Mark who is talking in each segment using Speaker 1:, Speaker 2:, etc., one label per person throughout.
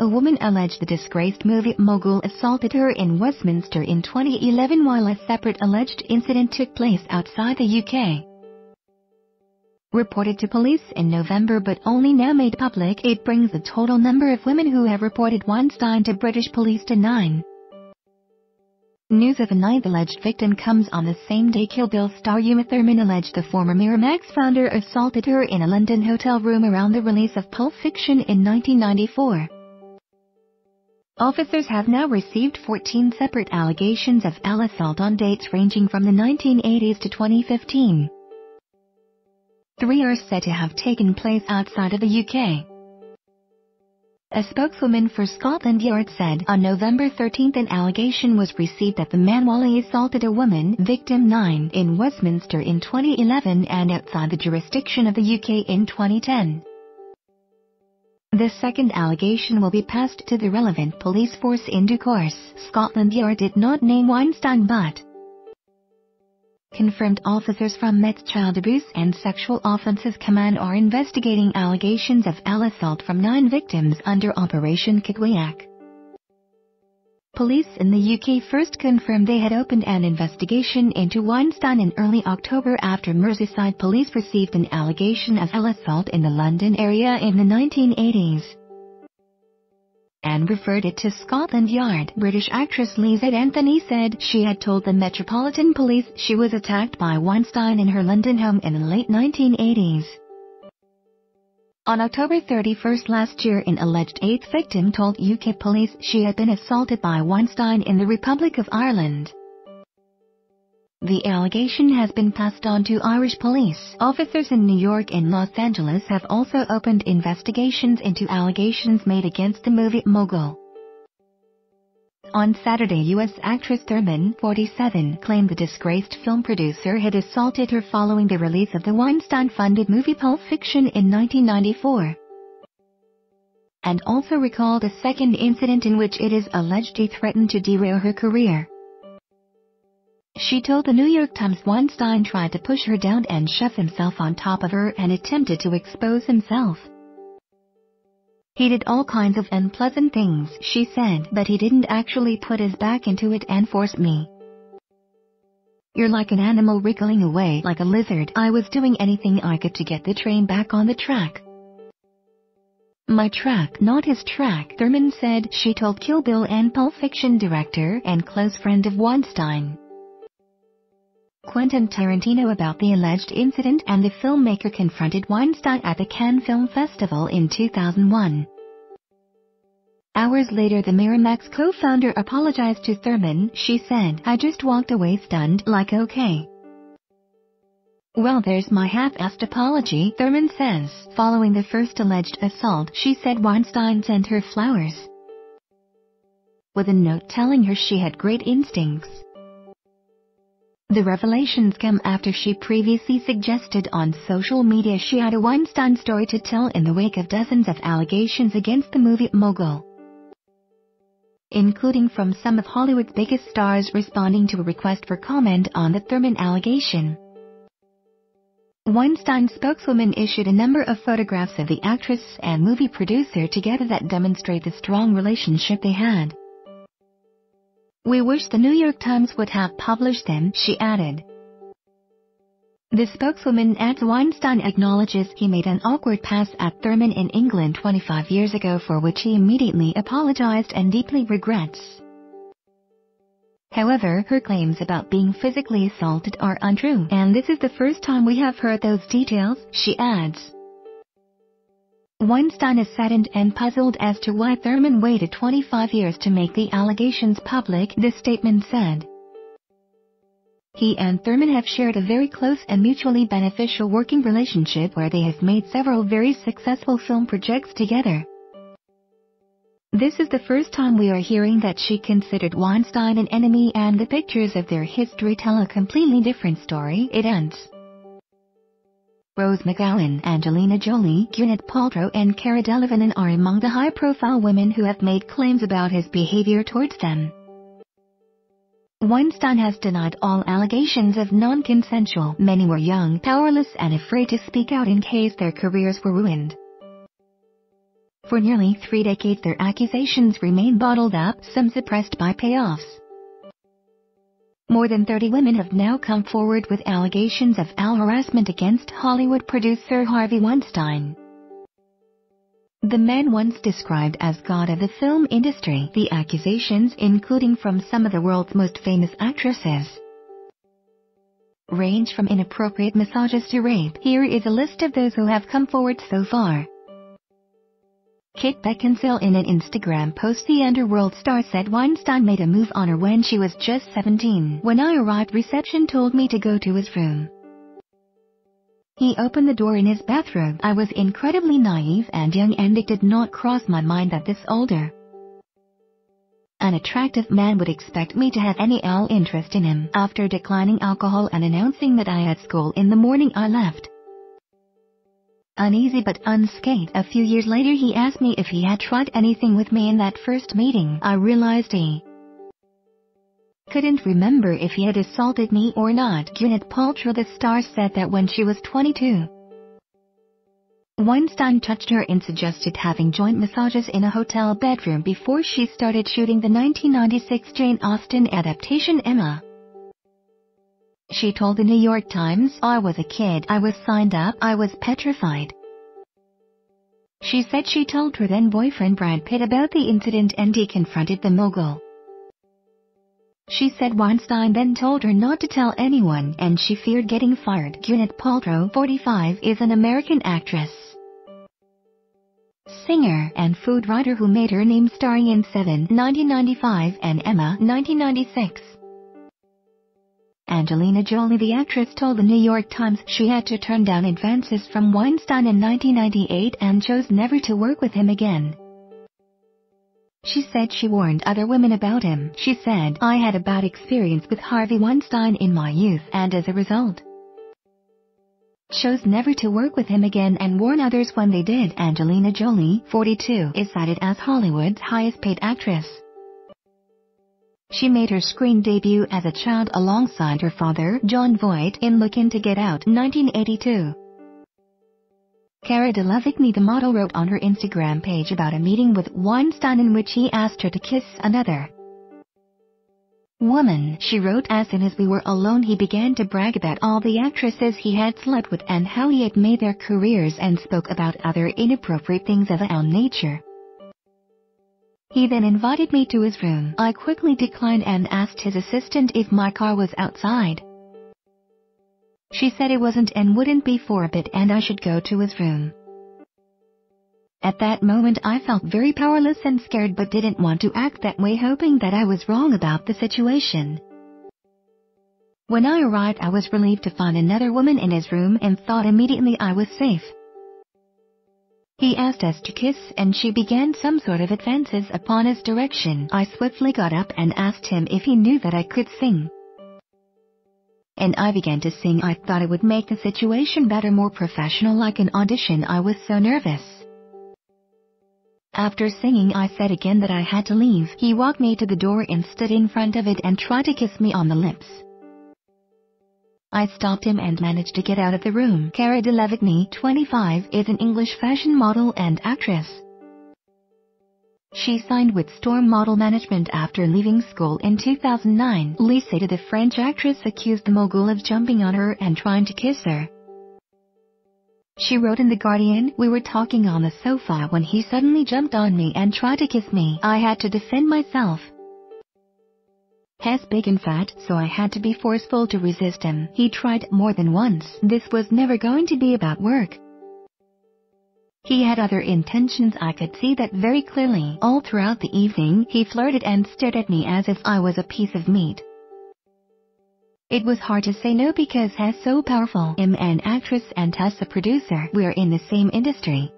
Speaker 1: A woman alleged the disgraced movie mogul assaulted her in Westminster in 2011 while a separate alleged incident took place outside the UK. Reported to police in November but only now made public, it brings the total number of women who have reported Weinstein to British police to 9. News of a ninth alleged victim comes on the same day Kill Bill star Uma Thurman alleged the former Miramax founder assaulted her in a London hotel room around the release of Pulp Fiction in 1994. Officers have now received 14 separate allegations of assault on dates ranging from the 1980s to 2015. 3 are said to have taken place outside of the UK. A spokeswoman for Scotland Yard said on November 13 an allegation was received that the man Wally assaulted a woman, victim 9, in Westminster in 2011 and outside the jurisdiction of the UK in 2010. The second allegation will be passed to the relevant police force in due course. Scotland Yard did not name Weinstein but confirmed officers from Met's Child Abuse and Sexual Offences Command are investigating allegations of assault from 9 victims under Operation Kickwayak. Police in the UK first confirmed they had opened an investigation into Weinstein in early October after Merseyside police received an allegation of assault in the London area in the 1980s. And referred it to Scotland Yard. British actress Lizette Anthony said she had told the Metropolitan Police she was attacked by Weinstein in her London home in the late 1980s. On October 31 last year, an alleged 8th victim told UK police she had been assaulted by Weinstein in the Republic of Ireland. The allegation has been passed on to Irish police. Officers in New York and Los Angeles have also opened investigations into allegations made against the movie mogul. On Saturday, U.S. actress Thurman, 47, claimed the disgraced film producer had assaulted her following the release of the Weinstein-funded movie Pulp Fiction in 1994. And also recalled a second incident in which it is alleged he threatened to derail her career. She told the New York Times Weinstein tried to push her down and shove himself on top of her and attempted to expose himself. He did all kinds of unpleasant things, she said, but he didn't actually put his back into it and force me. You're like an animal wriggling away like a lizard. I was doing anything I could to get the train back on the track. My track, not his track, Thurman said. She told Kill Bill and Pulp Fiction director and close friend of Weinstein, Quentin Tarantino, about the alleged incident, and the filmmaker confronted Weinstein at the Cannes Film Festival in 2001. Hours later, the Miramax co-founder apologized to Thurman. She said, I just walked away stunned, like okay. Well, there's my half-assed apology, Thurman says. Following the first alleged assault, she said Weinstein sent her flowers with a note telling her she had great instincts. The revelations come after she previously suggested on social media she had a Weinstein story to tell in the wake of dozens of allegations against the movie mogul, including from some of Hollywood's biggest stars responding to a request for comment on the Thurman allegation. Weinstein's spokeswoman issued a number of photographs of the actress and movie producer together that demonstrate the strong relationship they had. We wish the New York Times would have published them, she added. The spokeswoman adds Weinstein acknowledges he made an awkward pass at Thurman in England 25 years ago, for which he immediately apologized and deeply regrets. However, her claims about being physically assaulted are untrue, and this is the first time we have heard those details, she adds. Weinstein is saddened and puzzled as to why Thurman waited 25 years to make the allegations public, the statement said. He and Thurman have shared a very close and mutually beneficial working relationship where they have made several very successful film projects together. This is the first time we are hearing that she considered Weinstein an enemy, and the pictures of their history tell a completely different story, it ends. Rose McGowan, Angelina Jolie, Gwyneth Paltrow and Cara Delevingne are among the high-profile women who have made claims about his behavior towards them. Weinstein has denied all allegations of non-consensual. Many were young, powerless and afraid to speak out in case their careers were ruined. For nearly 3 decades their accusations remain bottled up, some suppressed by payoffs. More than 30 women have now come forward with allegations of harassment against Hollywood producer Harvey Weinstein. The man, once described as god of the film industry, the accusations, including from some of the world's most famous actresses, range from inappropriate massages to rape. Here is a list of those who have come forward so far. Kate Beckinsale. In an Instagram post, the underworld star said Weinstein made a move on her when she was just 17. When I arrived, reception told me to go to his room. He opened the door in his bathrobe. I was incredibly naive and young, and it did not cross my mind that this older, unattractive man would expect me to have any interest in him. After declining alcohol and announcing that I had school in the morning, I left. Uneasy but unscathed. A few years later he asked me if he had tried anything with me in that first meeting. I realized he couldn't remember if he had assaulted me or not. Gwyneth Paltrow. The star said that when she was 22, Weinstein touched her and suggested having joint massages in a hotel bedroom before she started shooting the 1996 Jane Austen adaptation Emma. She told the New York Times, "I was a kid. I was signed up. I was petrified." She said she told her then-boyfriend Brad Pitt about the incident and he confronted the mogul. She said Weinstein then told her not to tell anyone and she feared getting fired. Gwyneth Paltrow, 45, is an American actress, singer, and food writer who made her name starring in Seven, 1995, and Emma, 1996. Angelina Jolie. The actress told the New York Times she had to turn down advances from Weinstein in 1998 and chose never to work with him again. She said she warned other women about him. She said, "I had a bad experience with Harvey Weinstein in my youth and as a result chose never to work with him again and warn others when they did." Angelina Jolie, 42, is cited as Hollywood's highest-paid actress. She made her screen debut as a child alongside her father, Jon Voight, in Look In to Get Out, 1982. Cara Delevingne, the model, wrote on her Instagram page about a meeting with Weinstein in which he asked her to kiss another woman. She wrote, "As soon as we were alone he began to brag about all the actresses he had slept with and how he had made their careers and spoke about other inappropriate things of a nature. He then invited me to his room. I quickly declined and asked his assistant if my car was outside. She said it wasn't and wouldn't be for a bit and I should go to his room. At that moment I felt very powerless and scared but didn't want to act that way, hoping that I was wrong about the situation. When I arrived I was relieved to find another woman in his room and thought immediately I was safe. He asked us to kiss and she began some sort of advances upon his direction. I swiftly got up and asked him if he knew that I could sing. And I began to sing. I thought it would make the situation better, more professional, like an audition. I was so nervous. After singing I said again that I had to leave. He walked me to the door and stood in front of it and tried to kiss me on the lips. I stopped him and managed to get out of the room." Cara Delevingne, 25, is an English fashion model and actress. She signed with Storm Model Management after leaving school in 2009. Lisa, the French actress, accused the mogul of jumping on her and trying to kiss her. She wrote in The Guardian, "We were talking on the sofa when he suddenly jumped on me and tried to kiss me. I had to defend myself. He's big and fat, so I had to be forceful to resist him. He tried more than once. This was never going to be about work. He had other intentions. I could see that very clearly. All throughout the evening, he flirted and stared at me as if I was a piece of meat. It was hard to say no because he's so powerful. I'm an actress and Tess a producer. We're in the same industry,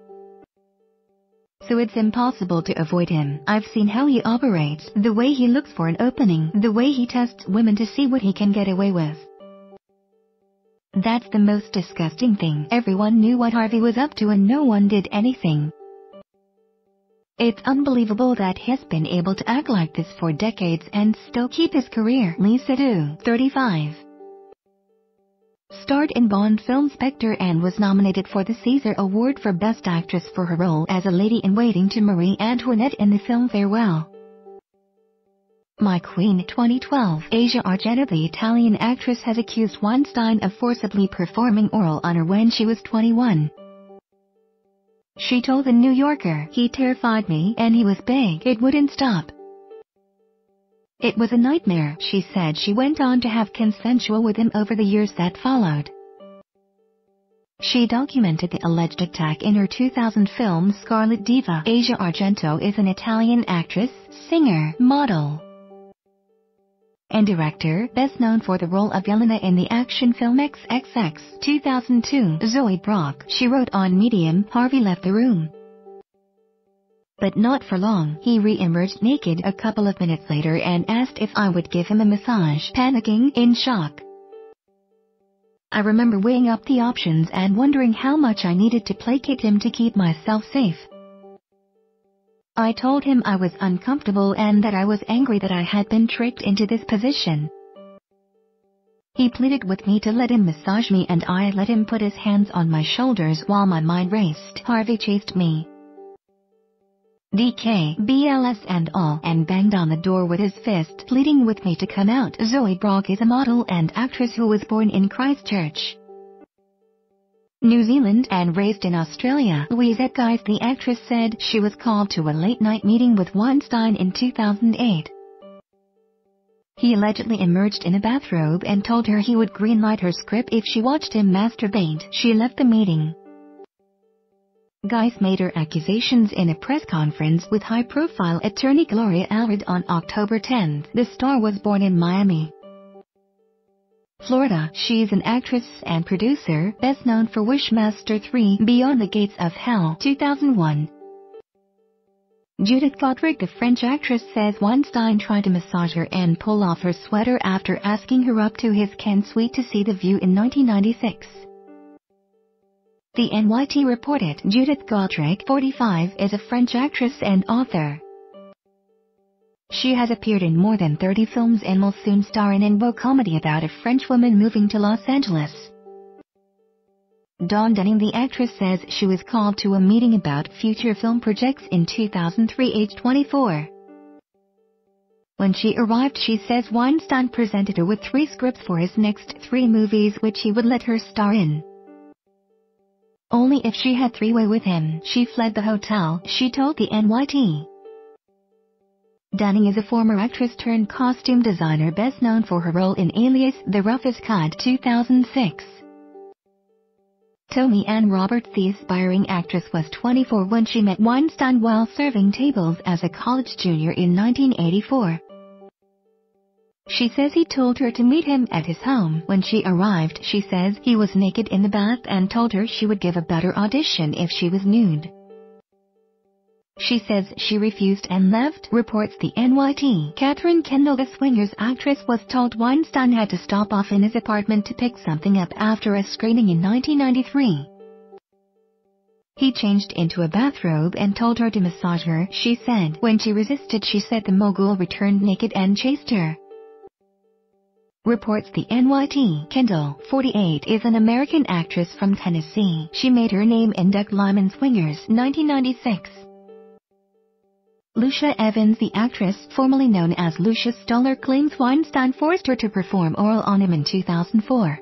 Speaker 1: so it's impossible to avoid him. I've seen how he operates, the way he looks for an opening, the way he tests women to see what he can get away with. That's the most disgusting thing. Everyone knew what Harvey was up to and no one did anything. It's unbelievable that he's been able to act like this for decades and still keep his career." Lisa Du, 35, starred in Bond film Spectre and was nominated for the César Award for Best Actress for her role as a lady-in-waiting to Marie Antoinette in the film Farewell. My Queen 2012. Asia Argento, the Italian actress, has accused Weinstein of forcibly performing oral on her when she was 21. She told The New Yorker, "He terrified me and he was big. It wouldn't stop. It was a nightmare," she said. She went on to have consensual with him over the years that followed. She documented the alleged attack in her 2000 film Scarlet Diva. Asia Argento is an Italian actress, singer, model, and director, best known for the role of Yelena in the action film XXX 2002. Zoe Brock. She wrote on Medium, "Harvey left the room, but not for long. He re-emerged naked a couple of minutes later and asked if I would give him a massage. Panicking, in shock. I remember weighing up the options and wondering how much I needed to placate him to keep myself safe. I told him I was uncomfortable and that I was angry that I had been tricked into this position. He pleaded with me to let him massage me and I let him put his hands on my shoulders while my mind raced. Harvey chased me, DK, BLS and all, and banged on the door with his fist, pleading with me to come out." Zoe Brock is a model and actress who was born in Christchurch, New Zealand, and raised in Australia. Louisette Guice, the actress, said she was called to a late-night meeting with Weinstein in 2008. He allegedly emerged in a bathrobe and told her he would greenlight her script if she watched him masturbate. She left the meeting. Guice made her accusations in a press conference with high-profile attorney Gloria Allred on October 10. The star was born in Miami, Florida. She's an actress and producer, best known for Wishmaster 3, Beyond the Gates of Hell 2001. Judith Godrèche, the French actress, says Weinstein tried to massage her and pull off her sweater after asking her up to his Ken suite to see The View in 1996. The NYT reported Judith Godrèche, 45, is a French actress and author. She has appeared in more than 30 films and will soon star in an comedy about a French woman moving to Los Angeles. Dawn Dunning, the actress, says she was called to a meeting about future film projects in 2003, age 24. When she arrived, she says Weinstein presented her with 3 scripts for his next 3 movies which he would let her star in, only if she had 3-way with him. She fled the hotel, she told the NYT. Dunning is a former actress turned costume designer, best known for her role in Alias, The Roughest Cut 2006. Toni Ann Roberts, the aspiring actress, was 24 when she met Weinstein while serving tables as a college junior in 1984. She says he told her to meet him at his home. When she arrived, she says he was naked in the bath and told her she would give a better audition if she was nude. She says she refused and left, reports the NYT. Katherine Kendall, the Swingers actress, was told Weinstein had to stop off in his apartment to pick something up after a screening in 1993. He changed into a bathrobe and told her to massage her, she said. When she resisted, she said the mogul returned naked and chased her, reports the NYT. Kendall, 48, is an American actress from Tennessee. She made her name in Duck Lyman Swingers 1996. Lucia Evans, the actress, formerly known as Lucia Stoller, claims Weinstein forced her to perform oral on him in 2004.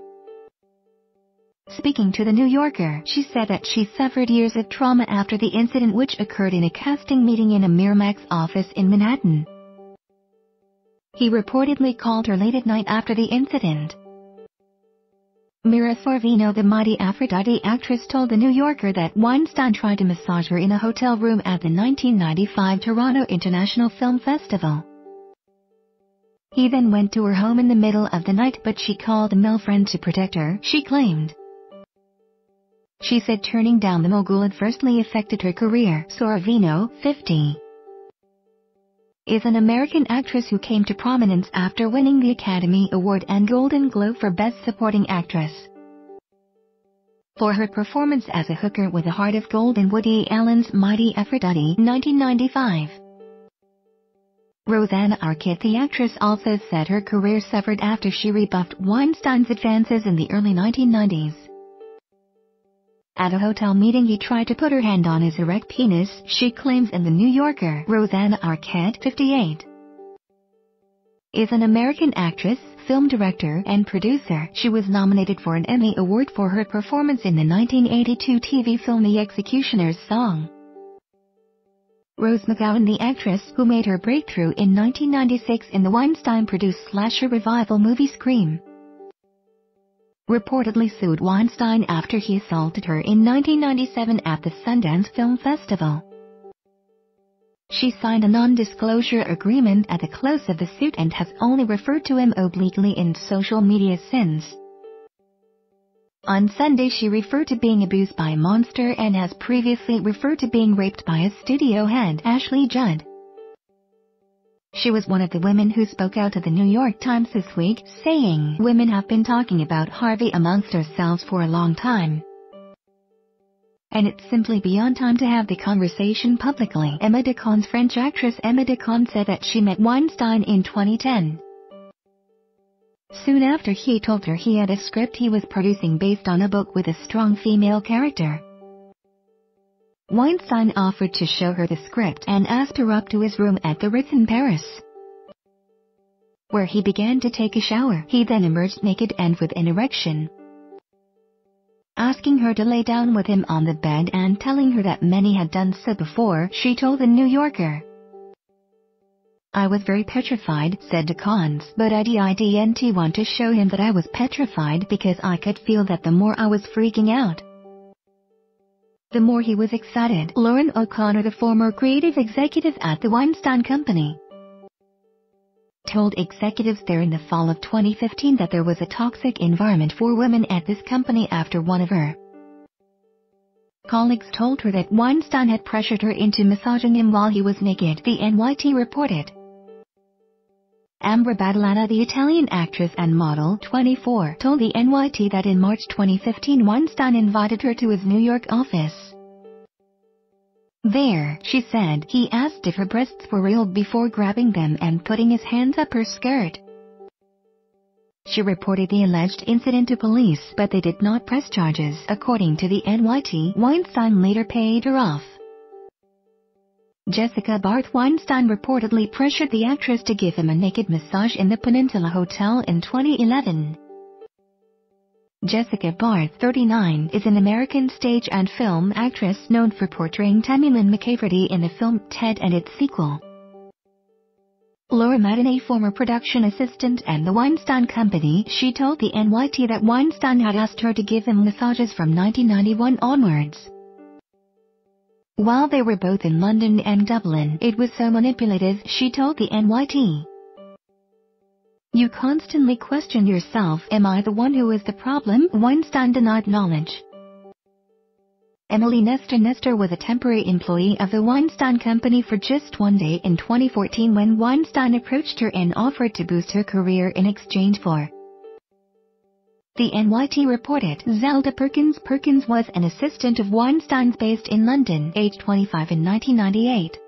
Speaker 1: Speaking to The New Yorker, she said that she suffered years of trauma after the incident, which occurred in a casting meeting in a Miramax office in Manhattan. He reportedly called her late at night after the incident. Mira Sorvino, the Mighty Aphrodite actress, told The New Yorker that Weinstein tried to massage her in a hotel room at the 1995 Toronto International Film Festival. He then went to her home in the middle of the night, but she called a male friend to protect her, she claimed. She said turning down the mogul adversely affected her career. Sorvino, 50, is an American actress who came to prominence after winning the Academy Award and Golden Globe for Best Supporting Actress for her performance as a hooker with a Heart of Gold in Woody Allen's Mighty Aphrodite 1995. Rosanna Arquette, the actress, also said her career suffered after she rebuffed Weinstein's advances in the early 1990s. At a hotel meeting, he tried to put her hand on his erect penis, she claims in The New Yorker. Rosanna Arquette, 58, is an American actress, film director, and producer. She was nominated for an Emmy Award for her performance in the 1982 TV film The Executioner's Song. Rose McGowan, the actress who made her breakthrough in 1996 in the Weinstein-produced slasher revival movie Scream, reportedly sued Weinstein after he assaulted her in 1997 at the Sundance Film Festival. She signed a non-disclosure agreement at the close of the suit and has only referred to him obliquely in social media since. On Sunday, she referred to being abused by a monster and has previously referred to being raped by a studio head, Ashley Judd. She was one of the women who spoke out to the New York Times this week, saying, "Women have been talking about Harvey amongst ourselves for a long time, and it's simply beyond time to have the conversation publicly." Emma Decaun's French actress Emma Decaun said that she met Weinstein in 2010. Soon after, he told her he had a script he was producing based on a book with a strong female character. Weinstein offered to show her the script and asked her up to his room at the Ritz in Paris, where he began to take a shower. He then emerged naked and with an erection, asking her to lay down with him on the bed and telling her that many had done so before, she told The New Yorker. "I was very petrified," said Decaun, "but I didn't want to show him that I was petrified because I could feel that the more I was freaking out, the more he was excited." Lauren O'Connor, the former creative executive at the Weinstein Company, told executives there in the fall of 2015 that there was a toxic environment for women at this company after one of her colleagues told her that Weinstein had pressured her into massaging him while he was naked, the NYT reported. Ambra Badalana, the Italian actress and model, 24, told the NYT that in March 2015 Weinstein invited her to his New York office. There, she said, he asked if her breasts were real before grabbing them and putting his hands up her skirt. She reported the alleged incident to police, but they did not press charges. According to the NYT, Weinstein later paid her off. Jessica Barth, Weinstein reportedly pressured the actress to give him a naked massage in the Peninsula Hotel in 2011. Jessica Barth, 39, is an American stage and film actress known for portraying Tammy Lynn McCafferty in the film Ted and its sequel. Laura Madden, a former production assistant at the Weinstein Company, she told the NYT that Weinstein had asked her to give him massages from 1991 onwards. While they were both in London and Dublin, it was so manipulative, she told the NYT. "You constantly question yourself, am I the one who is the problem?" Weinstein denied knowledge. Emily Nestor was a temporary employee of the Weinstein Company for just one day in 2014 when Weinstein approached her and offered to boost her career in exchange for. The NYT reported Zelda Perkins. Perkins was an assistant of Weinstein's based in London, aged 25 in 1998.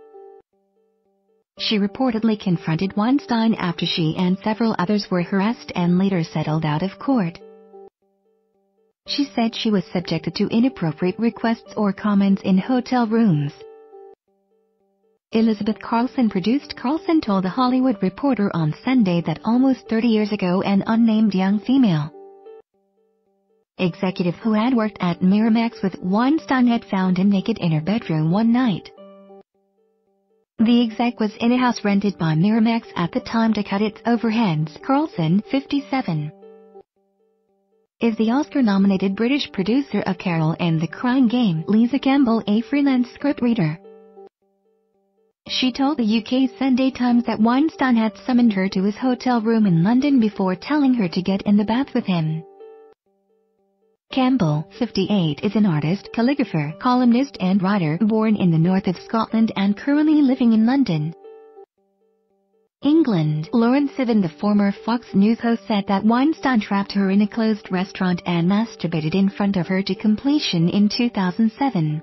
Speaker 1: She reportedly confronted Weinstein after she and several others were harassed and later settled out of court. She said she was subjected to inappropriate requests or comments in hotel rooms. Elizabeth Carlson, produced Carlson, told The Hollywood Reporter on Sunday that almost 30 years ago an unnamed young female executive who had worked at Miramax with Weinstein had found him naked in her bedroom one night. The exec was in a house rented by Miramax at the time to cut its overheads. Carlson, 57, is the Oscar-nominated British producer of Carol and the Crying Game. Lisa Campbell, a freelance scriptwriter, she told the UK Sunday Times that Weinstein had summoned her to his hotel room in London before telling her to get in the bath with him. Campbell, 58, is an artist, calligrapher, columnist and writer, born in the north of Scotland and currently living in London, England. Lauren Sivan, the former Fox News host, said that Weinstein trapped her in a closed restaurant and masturbated in front of her to completion in 2007.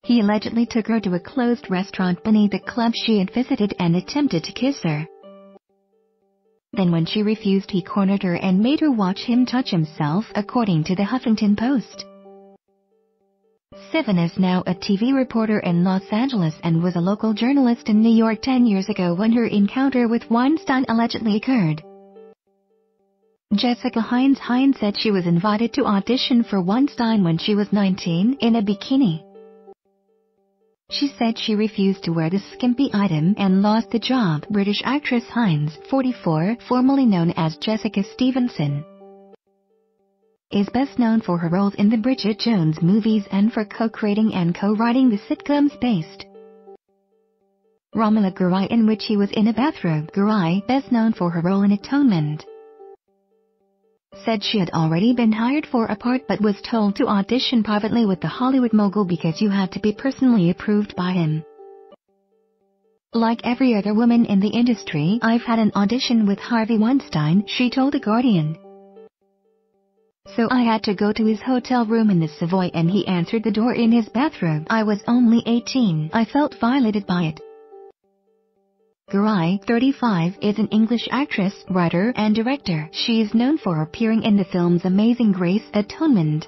Speaker 1: He allegedly took her to a closed restaurant beneath the club she had visited and attempted to kiss her. Then when she refused, he cornered her and made her watch him touch himself, according to the Huffington Post. Sivan is now a TV reporter in Los Angeles and was a local journalist in New York 10 years ago when her encounter with Weinstein allegedly occurred. Jessica Hines said she was invited to audition for Weinstein when she was 19 in a bikini. She said she refused to wear the skimpy item and lost the job. British actress Hines, 44, formerly known as Jessica Stevenson, is best known for her roles in the Bridget Jones movies and for co-creating and co-writing the sitcoms based Romola Garai, in which he was in a bathrobe. Garai, best known for her role in Atonement, said she had already been hired for a part but was told to audition privately with the Hollywood mogul because you had to be personally approved by him. Like every other woman in the industry, I've had an audition with Harvey Weinstein, she told The Guardian. So I had to go to his hotel room in the Savoy and he answered the door in his bathrobe. I was only 18. I felt violated by it. Garai, 35, is an English actress, writer, and director. She is known for appearing in the films Amazing Grace, Atonement,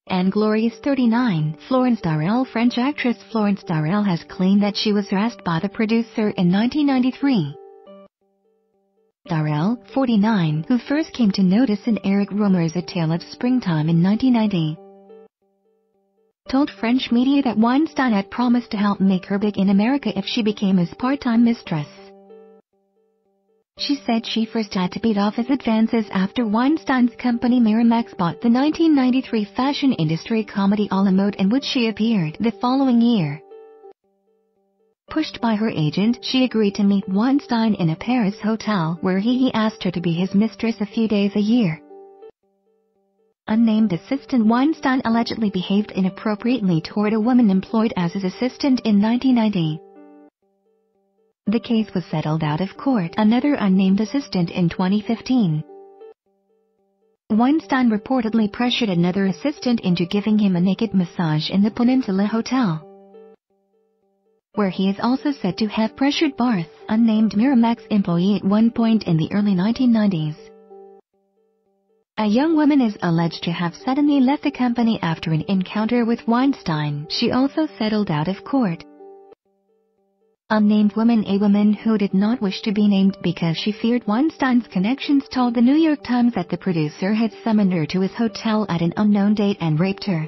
Speaker 1: and Glorious, 39. Florence Darel. French actress Florence Darel has claimed that she was harassed by the producer in 1993. Darel, 49, who first came to notice in Eric Rohmer's A Tale of Springtime in 1990, told French media that Weinstein had promised to help make her big in America if she became his part-time mistress. She said she first had to beat off his advances after Weinstein's company Miramax bought the 1993 fashion industry comedy A la Mode, in which she appeared the following year. Pushed by her agent, she agreed to meet Weinstein in a Paris hotel where he asked her to be his mistress a few days a year. Unnamed assistant Weinstein allegedly behaved inappropriately toward a woman employed as his assistant in 1990. The case was settled out of court. Another unnamed assistant in 2015. Weinstein reportedly pressured another assistant into giving him a naked massage in the Peninsula Hotel, where he is also said to have pressured Barth, unnamed Miramax employee, at one point in the early 1990s. A young woman is alleged to have suddenly left the company after an encounter with Weinstein. She also settled out of court. Unnamed woman. A woman who did not wish to be named because she feared Weinstein's connections told the New York Times that the producer had summoned her to his hotel at an unknown date and raped her.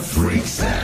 Speaker 2: freaks out.